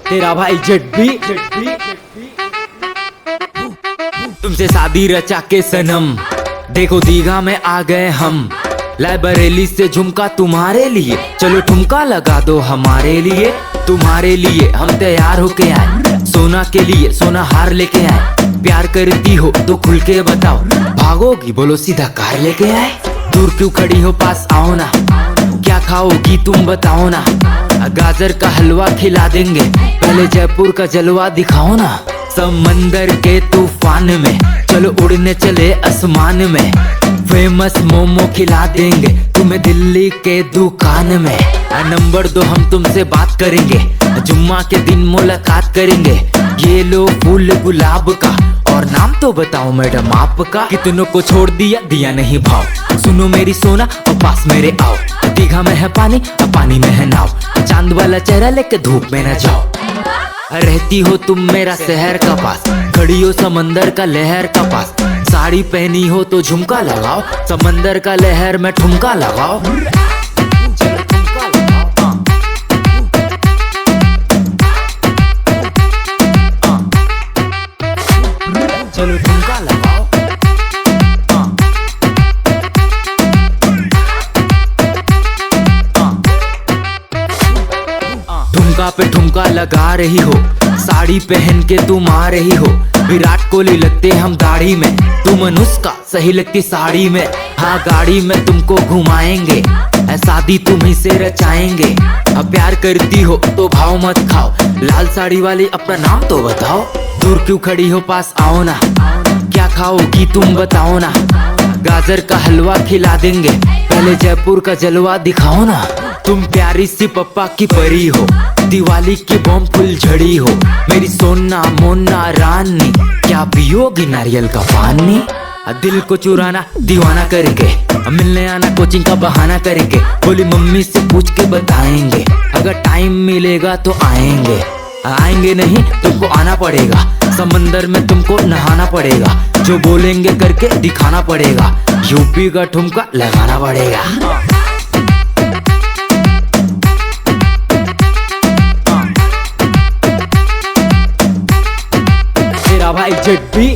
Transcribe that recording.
तेरा भाई जेट भी तुमसे शादी रचा के सनम, देखो दीघा में आ गए हम। लाइब्रेरी से झुमका तुम्हारे लिए, चलो ठुमका लगा दो हमारे लिए। तुम्हारे लिए हम तैयार होके आए, सोना के लिए सोना हार लेके आए। प्यार करती हो तो खुल के बताओ, भागोगी बोलो सीधा कार लेके आए। दूर क्यों खड़ी हो, पास आओ ना, क्या खाओगी तुम बताओ ना। गाजर का हलवा खिला देंगे, पहले जयपुर का जलवा दिखाओ ना। समंदर के तूफान में चलो उड़ने चले आसमान में। फेमस मोमो खिला देंगे तुम्हें दिल्ली के दुकान में। नंबर दो हम तुमसे बात करेंगे, जुम्मा के दिन मुलाकात करेंगे। ये लो फूल गुलाब का, और नाम तो बताओ मैडम आपका। कितनों को छोड़ दिया, दिया नहीं भाव। सुनो मेरी सोना और पास मेरे आओ। दीघा में है पानी और पानी में है नाव, चांद वाला चेहरा लेके धूप में न जाओ। रहती हो तुम मेरा शहर का पास, खड़ी हो समंदर का लहर का पास। साड़ी पहनी हो तो झुमका लगाओ, समंदर का लहर में ठुमका लगाओ। चलो ठुमका लगाओ। ठुमका पे ठुमका लगा रही हो, साड़ी पहन के तुम आ रही हो। विराट कोहली लगते हम दाढ़ी में, तुम अनुष्का सही लगती साड़ी में। हाँ गाड़ी में तुमको घुमाएंगे, शादी तुम्ही से रचाएंगे। अब प्यार करती हो तो भाव मत खाओ, लाल साड़ी वाली अपना नाम तो बताओ। दूर क्यों खड़ी हो, पास आओ ना, क्या खाओगी तुम बताओ ना। गाजर का हलवा खिला देंगे, पहले जयपुर का जलवा दिखाओ ना। तुम प्यारी सी पप्पा की परी हो, दिवाली की बम फुलझड़ी हो। मेरी सोना मोना रानी, क्या पियोगी नारियल का पानी। दिल को चुराना दीवाना करेंगे, मिलने आना कोचिंग का बहाना करेंगे। बोली मम्मी से पूछ के बताएंगे, अगर टाइम मिलेगा तो आएंगे। आएंगे नहीं तुमको आना पड़ेगा, समंदर में तुमको नहाना पड़ेगा। जो बोलेंगे करके दिखाना पड़ेगा, यूपी का ठुमका लगाना पड़ेगा। तेरा भाई जेट भी